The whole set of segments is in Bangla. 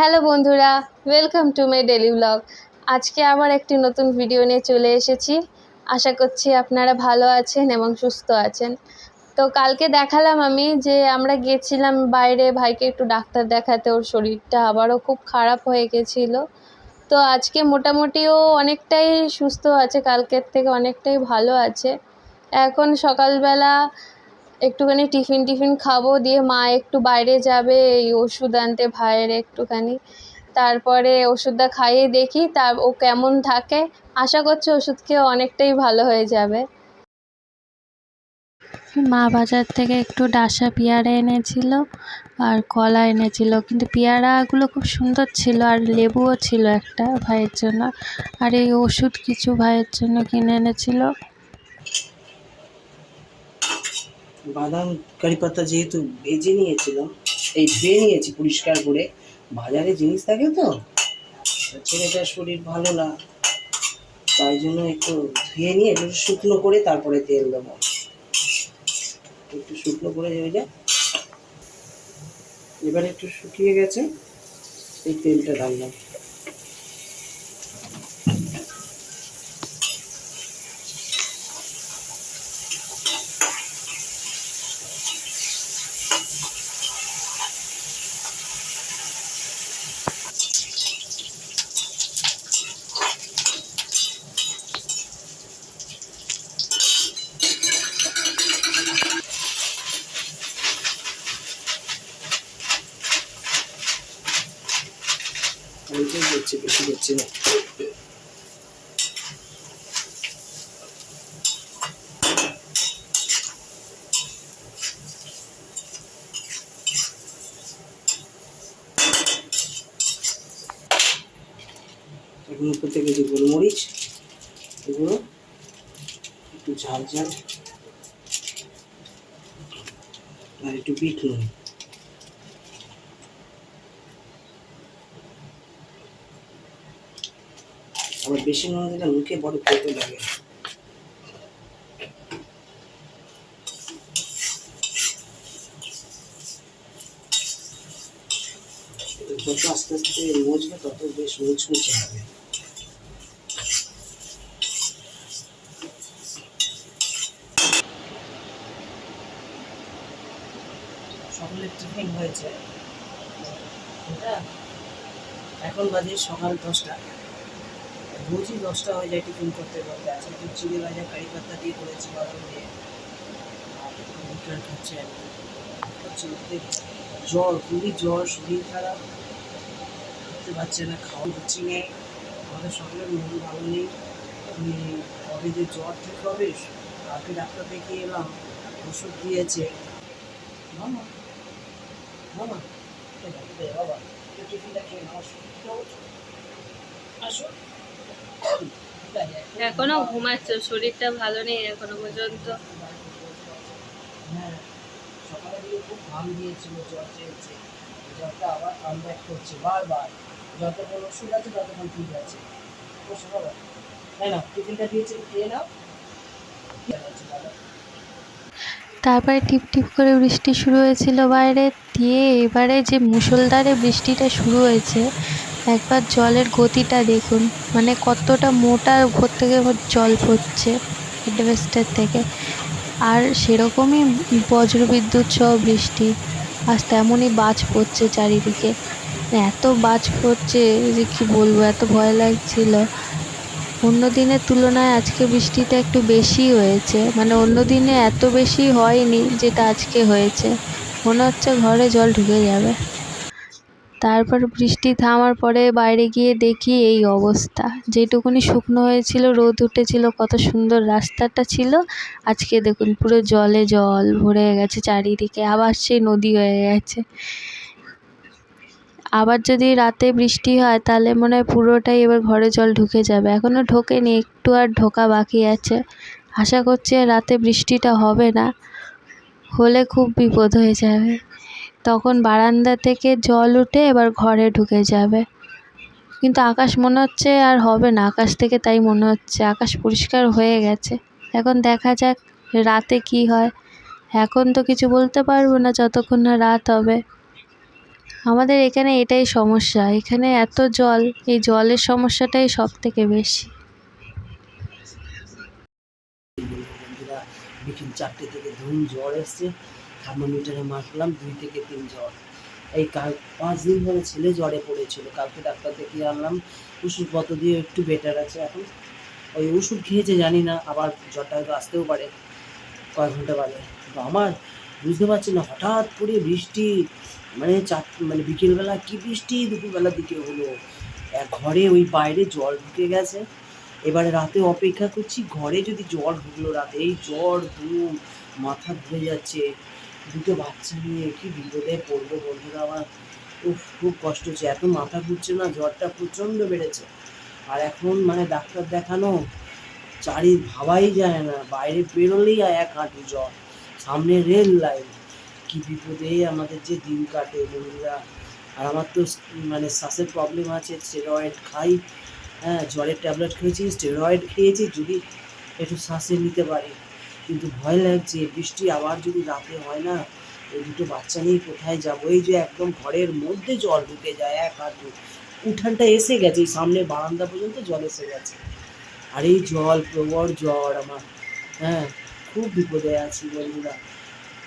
হ্যালো বন্ধুরা, welcome to my daily blog. আজকে আবার একটি নতুন ভিডিও নিয়ে চলে এসেছি। আশা করছি আপনারা ভালো আছেন এবং সুস্থ আছেন। তো কালকে দেখালাম আমি যে আমরা গিয়েছিলাম বাইরে ভাইকে একটু ডাক্তার দেখাতে, ওর শরীরটা আবারও খুব খারাপ হয়ে গেছিলো। তো আজকে মোটামুটিও অনেকটাই সুস্থ আছে, কালকের থেকে অনেকটাই ভালো আছে। এখন সকালবেলা একটুখানি টিফিন খাবো, দিয়ে মা একটু বাইরে যাবে এই ওষুধ আনতে ভাইয়ের একটুখানি। তারপরে ওষুধটা খাইয়ে দেখি ও কেমন থাকে। আশা করছি ওষুধ খেয়ে অনেকটাই ভালো হয়ে যাবে। মা বাজার থেকে একটু ডাসা পেয়ারা এনেছিল আর কলা এনেছিল, কিন্তু পেয়ারাগুলো খুব সুন্দর ছিল আর লেবুও ছিল একটা ভাইয়ের জন্য, আর এই ওষুধ কিছু ভাইয়ের জন্য কিনে এনেছিল। বাদাম কারি পাতা যেহেতু ভেজে নিয়েছিলাম, এই ধুয়ে নিয়েছি পরিষ্কার করে। বাজারে জিনিস থাকে তো, ছেলেটার শরীর ভালো না, তাই জন্য একটু ধুয়ে নিয়ে একটু শুকনো করে তারপরে তেল দেবো। একটু শুকনো করে হয়ে যায়, এবার একটু শুকিয়ে গেছে, এই তেলটা ঢাললাম। অল্পই করছি, বেশি করছি না। এখন উপর থেকে যে গোলমরিচ, এগুলো একটু ঝাল ঝাল আর একটু বিট নুন। আবার বেশি নুন দিলে মুখে বড় পেতে লাগে। যত আস্তে আস্তে মজবে তত বেশ মুচমুচে হবে। সকালের টিফিন হয়েছে, এখন বাজে সকাল 10টা। রোজই 10টা হয়ে যায় টিফিন করতে করতে। আজকে একটু চিড়ে ভাজা কারি পাতা দিয়ে করেছি, বাদাম দিয়ে। আর খাচ্ছে জ্বর, খুবই জ্বর, শরীর খারাপ, করতে পারছে না, খাওয়া হচ্ছে নেই। আমাদের সকলের মন ভালো নেই। কবে যে জ্বর ঠিক হবে। কালকে ডাক্তার দেখিয়ে এলাম, ওষুধ দিয়েছে। মামা মামা বাবা, টিফিনটা খেয়ে নাও, আসো। এখনো ঘুমাচ্ছ, শরীরটা ভালো নেই এখনো পর্যন্ত। হ্যাঁ, সকালে দিকে খুব ঘাম দিয়েছিল, জ্বর চেয়েছে। জ্বরটা আবার কাম ব্যাক করছে বারবার। যতক্ষণ ওষুধ আছে ততক্ষণ ঠিক আছে। বাবা, তাই না, টিফিনটা দিয়েছে, খেয়ে নাও। তারপরে টিপ টিপ করে বৃষ্টি শুরু হয়েছিল বাইরে, দিয়ে এবারে যে মুষলধারে বৃষ্টিটা শুরু হয়েছে, একবার জলের গতিটা দেখুন, মানে কতটা মোটা উপর থেকে জল পড়ছে অ্যাডভেস্টার থেকে। আর সেরকমই বজ্রবিদ্যুৎ সহ বৃষ্টি, আজ তেমনই বাজ পড়ছে চারিদিকে। এত বাজ পড়ছে যে কি বলবো, এত ভয় লাগছিল। অন্য দিনের তুলনায় আজকে বৃষ্টিটা একটু বেশি হয়েছে, মানে অন্য দিনে এত বেশি হয়নি যেটা আজকে হয়েছে। মনে হচ্ছে ঘরে জল ঢুকে যাবে। তারপর বৃষ্টি থামার পরে বাইরে গিয়ে দেখি এই অবস্থা। যেটুকুনি শুকনো হয়েছিল, রোদ উঠেছিল, কত সুন্দর রাস্তাটা ছিল, আজকে দেখুন পুরো জলে জল ভরে গেছে চারিদিকে, আবার সেই নদী হয়ে গেছে। আবার যদি রাতে বৃষ্টি হয় তাহলে মনে হয় পুরোটাই এবার ঘরে জল ঢুকে যাবে। এখনও ঢোকেনি, একটু আর ঢোকা বাকি আছে। আশা করছি রাতে বৃষ্টিটা হবে না, হলে খুব বিপদ হয়ে যাবে। তখন বারান্দা থেকে জল উঠে এবার ঘরে ঢুকে যাবে। কিন্তু আকাশ মনে হচ্ছে আর হবে না, আকাশ থেকে তাই মনে হচ্ছে। আকাশ পরিষ্কার হয়ে গেছে, এখন দেখা যাক রাতে কি হয়। এখন তো কিছু বলতে পারবো না যতক্ষণ না রাত হবে। আমাদের এখানে এটাই সমস্যা, এখানে এত জল, এই জলের সমস্যাটাই সব থেকে বেশি। বন্ধুরা, বিকেল 4টে থেকে ধুম জ্বর এসছে, থার্মোমিটারে মাপলাম 2 থেকে 3 জ্বর। এই কাল 5 দিন ধরে ছেলে জ্বরে পড়েছিল, কালকে ডাক্তার দেখিয়ে আনলাম, ওষুধপত্র দিয়ে একটু বেটার আছে এখন। ওই ওষুধ খেয়েছে জানি না, আবার জ্বরটা হয়তো আসতেও পারে কয়েক ঘন্টা বাদে। কিন্তু আমার বুঝতে পারছি না, হঠাৎ করে বৃষ্টি, মানে বিকেলবেলা কি বৃষ্টি, দুপুরবেলার দিকে হলো, ঘরে ওই বাইরে জল ঢুকে গেছে। এবারে রাতে অপেক্ষা করছি, ঘরে যদি জল ঢুকলো রাতে, এই জ্বর ধুম, মাথা ঘুরে যাচ্ছে, দুটো বাচ্চা নিয়ে কি বিপদে পড়বো বন্ধুরা আমার। উফ, খুব কষ্ট হচ্ছে, এত মাথা ঘুরছে না, জ্বরটা প্রচণ্ড বেড়েছে। আর এখন মানে ডাক্তার দেখানো ভাবাই যায় না, বাইরে বেরোলেই এক হাঁটু জ্বর, সামনে রেল লাইন, কি বিপদে আমাদের যে দিন কাটে বন্ধুরা। আর আমার তো মানে শ্বাসের প্রবলেম আছে, স্টেরয়েড খাই, হ্যাঁ জ্বরের ট্যাবলেট খেয়েছি, স্টেরয়েড খেয়েছি, যদি একটু শ্বাসে নিতে পারি। কিন্তু ভয় লাগছে, বৃষ্টি আবার যদি রাতে হয় না, এই দুটো বাচ্চা নিয়ে কোথায় যাবো। এই যে একদম ঘরের মধ্যে জল ঢুকে যায় এক হাঁটু, উঠানটা এসে গেছে, এই সামনে বারান্দা পর্যন্ত জল এসে গেছে। আর এই জল, প্রবল জ্বর আমার, হ্যাঁ খুব বিপদে আছি বন্ধুরা।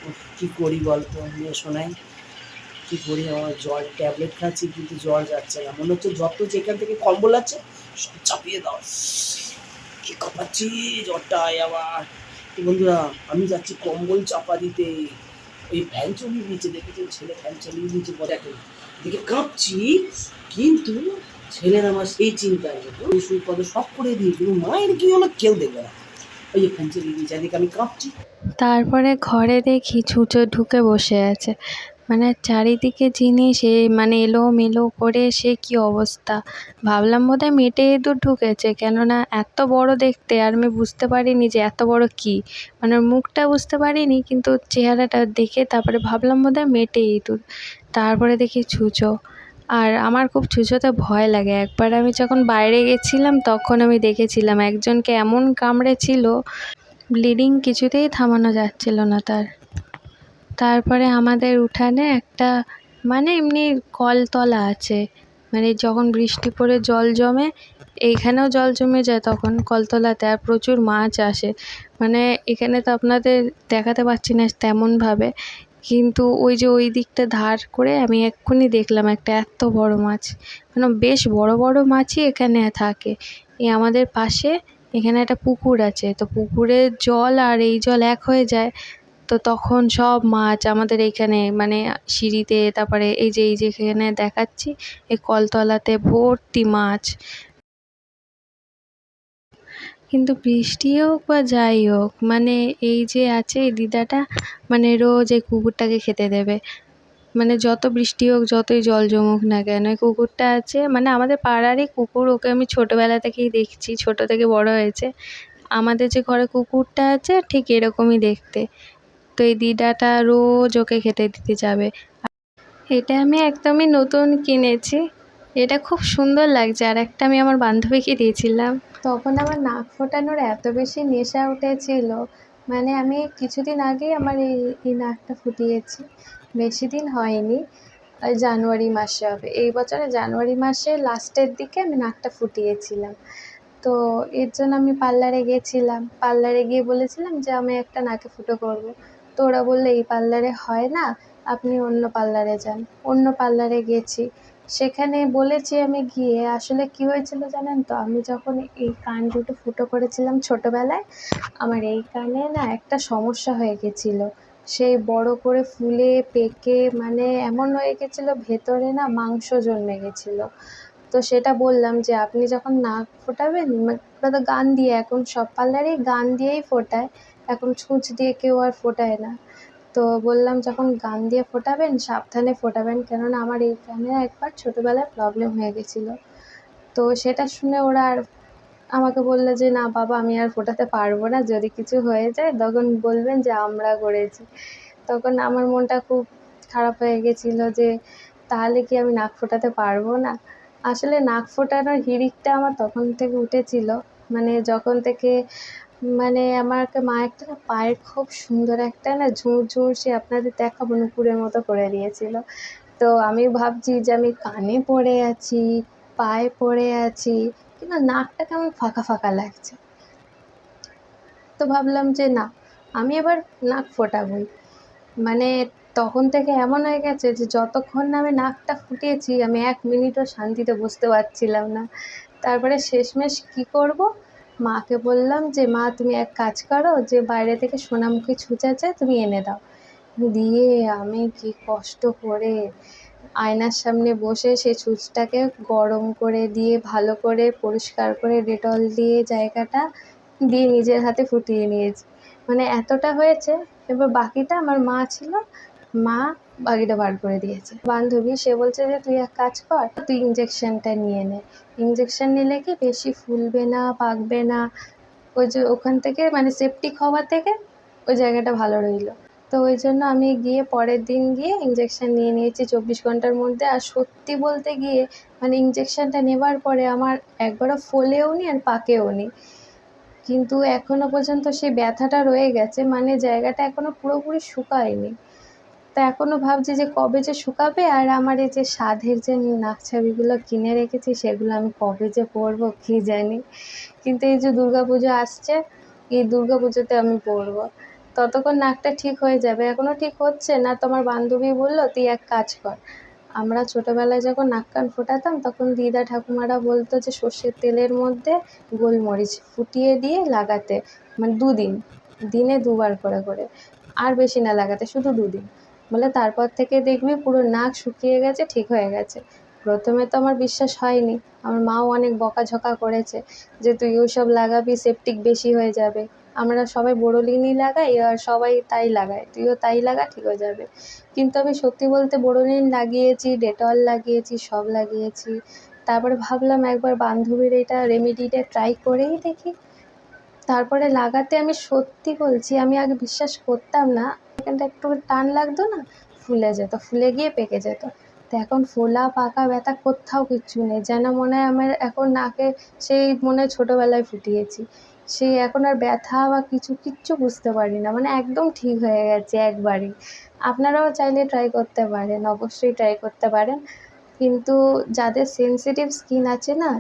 উফ, কি করি বলতো নিয়ে শোনাই, কি করি, আমার জ্বর ট্যাবলেট খাচ্ছি কিন্তু জ্বর যাচ্ছে না, মনে হচ্ছে যত যেখান থেকে কম্বল আছে সব চাপিয়ে দাও, কি কাঁপাচ্ছি, জ্বরটায় আবার। তো বন্ধুরা, আমি যাচ্ছি কম্বল চাপা দিতে, ওই ফ্যান চালিয়ে দিয়েছে, দেখেছেন ছেলে ফ্যান চালিয়ে দিয়েছে, দেখেন দেখে কাঁপছি, কিন্তু ছেলের আমার সেই চিন্তায় ওষুধ পত্র সব করে দিই, কিন্তু মায়ের কি হলো কেউ দেখবে না, ওই যে ফ্যান চালিয়ে দিয়েছে, এদিকে আমি কাঁপছি। তারপরে ঘরে দেখি ছুঁচো ঢুকে বসে আছে, মানে চারিদিকে জিনিস মানে এলোমেলো করে সে কি অবস্থা। ভাবলাম বোধহয় মেটে ইঁদুর ঢুকেছে, কেননা এত বড় দেখতে, আর আমি বুঝতে পারিনি যে এত বড় কি, মানে ওর মুখটা বুঝতে পারিনি, কিন্তু চেহারাটা দেখে তারপরে ভাবলাম বোধহয় মেটে ইঁদুর। তারপরে দেখি ছুঁচো, আর আমার খুব ছুঁচোতে ভয় লাগে। একবার আমি যখন বাইরে গেছিলাম তখন আমি দেখেছিলাম একজনকে এমন কামড়েছিল, ব্লিডিং কিছুতেই থামানো যাচ্ছিল না তার। তারপরে আমাদের উঠানে একটা মানে এমনি কলতলা আছে, মানে যখন বৃষ্টি পড়ে জল জমে, এইখানেও জল জমে যায় তখন কলতলাতে, আর প্রচুর মাছ আসে। মানে এখানে তো আপনাদের দেখাতে পারছি না তেমনভাবে, কিন্তু ওই যে ওই দিকটা ধার করে আমি এক্ষুনি দেখলাম একটা এত বড় মাছ, মানে বেশ বড় বড় মাছই এখানে থাকে। এই আমাদের পাশে এখানে একটা পুকুর আছে, তো পুকুরের জল আর এই জল এক হয়ে যায়, তো তখন সব মাছ আমাদের এইখানে মানে সিঁড়িতে, তারপরে এই যে এখানে দেখাচ্ছি এই কলতলাতে ভর্তি মাছ। কিন্তু বৃষ্টি হোক বা যাই হোক, মানে এই যে আছে এই দিদাটা, মানে রোজ এই কুকুরটাকে খেতে দেবে, মানে যত বৃষ্টি হোক যতই জল জমুক না কেন, এই কুকুরটা আছে, মানে আমাদের পাড়ারই কুকুর, ওকে আমি ছোটোবেলা থেকেই দেখছি, ছোটো থেকে বড় হয়েছে। আমাদের যে ঘরে কুকুরটা আছে ঠিক এরকমই দেখতে, তো এই দিদাটা রোজ ওকে খেতে দিতে যাবে। এটা আমি একদমই নতুন কিনেছি, এটা খুব সুন্দর লাগছে, আর একটা আমি আমার বান্ধবীকে দিয়েছিলাম। তখন আমার নাক ফোটানোর এত বেশি নেশা উঠেছিল, মানে আমি কিছুদিন আগেই আমার এই নাকটা ফুটিয়েছি, বেশি দিন হয়নি, ওই জানুয়ারি মাসে হবে, এই বছরে জানুয়ারি মাসে লাস্টের দিকে আমি নাকটা ফুটিয়েছিলাম। তো এর জন্য আমি পার্লারে গেছিলাম, পার্লারে গিয়ে বলেছিলাম যে আমি একটা নাকে ফুটো করব। তো ওরা বললো এই পার্লারে হয় না, আপনি অন্য পার্লারে যান। অন্য পার্লারে গেছি, সেখানে বলেছি আমি গিয়ে, আসলে কি হয়েছিল জানেন তো, আমি যখন এই কান দুটো ফুটো করেছিলাম ছোটোবেলায়, আমার এই কানে না একটা সমস্যা হয়ে গেছিলো, সেই বড় করে ফুলে পেকে মানে এমন হয়ে গেছিলো, ভেতরে না মাংস জন্মে গেছিলো। তো সেটা বললাম যে আপনি যখন নাক ফোটাবেন, ওরা তো গান দিয়ে, এখন সব পার্লারেই গান দিয়েই ফোটায়, এখন ছুঁচ দিয়ে কেউ আর ফোটায় না। তো বললাম যখন গান দিয়ে ফোটাবেন সাবধানে ফোটাবেন, কেননা আমার এই কানে একবার ছোটোবেলায় প্রবলেম হয়ে গেছিলো। তো সেটা শুনে ওরা আর আমাকে বললো যে না বাবা আমি আর ফোটাতে পারবো না, যদি কিছু হয়ে যায় তখন বলবেন যে আমরা করেছি। তখন আমার মনটা খুব খারাপ হয়ে গেছিলো যে তাহলে কি আমি নাক ফোটাতে পারবো না। আসলে নাক ফোটানোর হিড়িকটা আমার তখন থেকে উঠেছিল, মানে যখন থেকে মানে আমাকে মা একটা না পায়ের খুব সুন্দর একটা না ঝুরঝুর, সে আপনাদের দেখাবো নুপুরের মতো করে দিয়েছিল। তো আমি ভাবছি যে আমি কানে পরে আছি, পায়ে পরে আছি, কিন্তু নাকটা কেমন ফাঁকা ফাঁকা লাগছে। তো ভাবলাম যে না, আমি এবার নাক ফোটাবই। মানে তখন থেকে এমন হয়ে গেছে যে যতক্ষণ না আমি নাকটা ফুটিয়েছি আমি 1 মিনিটও শান্তিতে বসতে পারছিলাম না। তারপরে শেষমেশ কী করব, মাকে বললাম যে মা তুমি এক কাজ করো, যে বাইরে থেকে সোনামুখী ছুঁচ আছে তুমি এনে দাও। দিয়ে আমি কি কষ্ট করে আয়নার সামনে বসে সেই ছুঁচটাকে গরম করে দিয়ে ভালো করে পরিষ্কার করে ডেটল দিয়ে জায়গাটা দিয়ে নিজের হাতে ফুটিয়ে নিয়েছি। মানে এতটা হয়েছে। এবার বাকিটা আমার মা ছিল, মা বাকিটা বার করে দিয়েছে। বান্ধবী সে বলছে যে তুই এক কাজ কর, তুই ইঞ্জেকশনটা নিয়ে নে। ইঞ্জেকশন নিলে কি বেশি ফুলবে না, পাকবে না। ওই যে ওখান থেকে মানে সেপটিক হওয়া থেকে ওই জায়গাটা ভালো রইলো। তো ওই জন্য আমি গিয়ে পরের দিন গিয়ে ইঞ্জেকশন নিয়ে নিয়েছি 24 ঘন্টার মধ্যে। আর সত্যি বলতে গিয়ে মানে ইঞ্জেকশনটা নেবার পরে আমার একবারও ফোলেও নি আর পাকেও নি, কিন্তু এখনো পর্যন্ত সেই ব্যথাটা রয়ে গেছে। মানে জায়গাটা এখনো পুরোপুরি শুকায়নি। তা এখনো ভাবছি যে কবে যে শুকাবে, আর আমার এই যে সাধের যে নাকছাবিগুলো কিনে রেখেছি সেগুলো আমি কবে যে পরবো কী জানি। কিন্তু এই যে দুর্গাপুজো আসছে, এই দুর্গাপুজোতে আমি পরবো। ততক্ষণ নাকটা ঠিক হয়ে যাবে। এখনো ঠিক হচ্ছে না। তো আমার বান্ধবী বলল তুই এক কাজ কর, আমরা ছোটোবেলায় যখন নাক কান ফোটাতাম তখন দিদা ঠাকুমারা বলতো যে সর্ষের তেলের মধ্যে গোলমরিচ ফুটিয়ে দিয়ে লাগাতে, মানে 2 দিন, দিনে 2 বার করে করে, আর বেশি না লাগাতে, শুধু 2 দিন। বলে তারপর থেকে দেখবি পুরো নাক শুকিয়ে গেছে, ঠিক হয়ে গেছে। প্রথমে তো আমার বিশ্বাস হয়নি। আমার মাও অনেক বকাঝকা করেছে যে তুই ওসব লাগাবি, সেপটিক বেশি হয়ে যাবে। আমরা সবাই বোরোলিনই লাগাই আর সবাই তাই লাগায়, তুইও তাই লাগা, ঠিক হয়ে যাবে। কিন্তু আমি সত্যি বলতে বোরোলিন লাগিয়েছি, ডেটল লাগিয়েছি, সব লাগিয়েছি। তারপরে ভাবলাম একবার বান্ধবীর এটা রেমেডিটা ট্রাই করেই দেখি। তারপরে লাগাতে আমি সত্যি বলছি আমি আগে বিশ্বাস করতাম না। এখানটা একটু টান লাগতো না, ফুলে যেত, ফুলে গিয়ে পেকে যেত। তো এখন ফোলা পাকা ব্যথা কোথাও কিচ্ছু নেই, যেন মনে হয় আমার এখন নাকে সেই মনে হয় ছোটোবেলায় ফুটিয়েছি। সেই এখন আর ব্যথা বা কিচ্ছু বুঝতে পারি না, মানে একদম ঠিক হয়ে গেছে একবারেই। আপনারাও চাইলে ট্রাই করতে পারেন, অবশ্যই ট্রাই করতে পারেন। কিন্তু যাদের সেনসিটিভ স্কিন আছে না,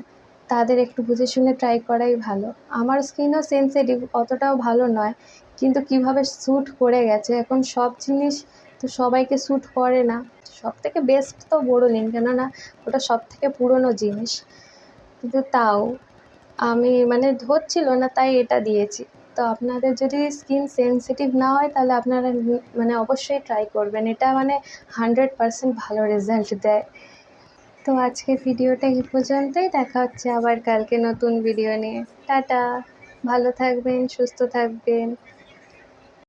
তাদের একটু বুঝে শুনে ট্রাই করাই ভালো। আমার স্কিনও সেনসিটিভ, অতটাও ভালো নয়, কিন্তু কীভাবে স্যুট করে গেছে। এখন সব জিনিস তো সবাইকে স্যুট করে না। সবথেকে বেস্ট তো বোরোলিন, কেননা ওটা সবথেকে পুরনো জিনিস। কিন্তু তাও আমি মানে ধরছিল না, তাই এটা দিয়েছি। তো আপনাদের যদি স্কিন সেনসিটিভ না হয় তাহলে আপনারা মানে অবশ্যই ট্রাই করবেন। এটা মানে 100% ভালো রেজাল্ট দেয়। তো আজকের ভিডিওটা এই পর্যন্তই। দেখা হচ্ছে আবার কালকে নতুন ভিডিও নিয়ে। টাটা, ভালো থাকবেন, সুস্থ থাকবেন।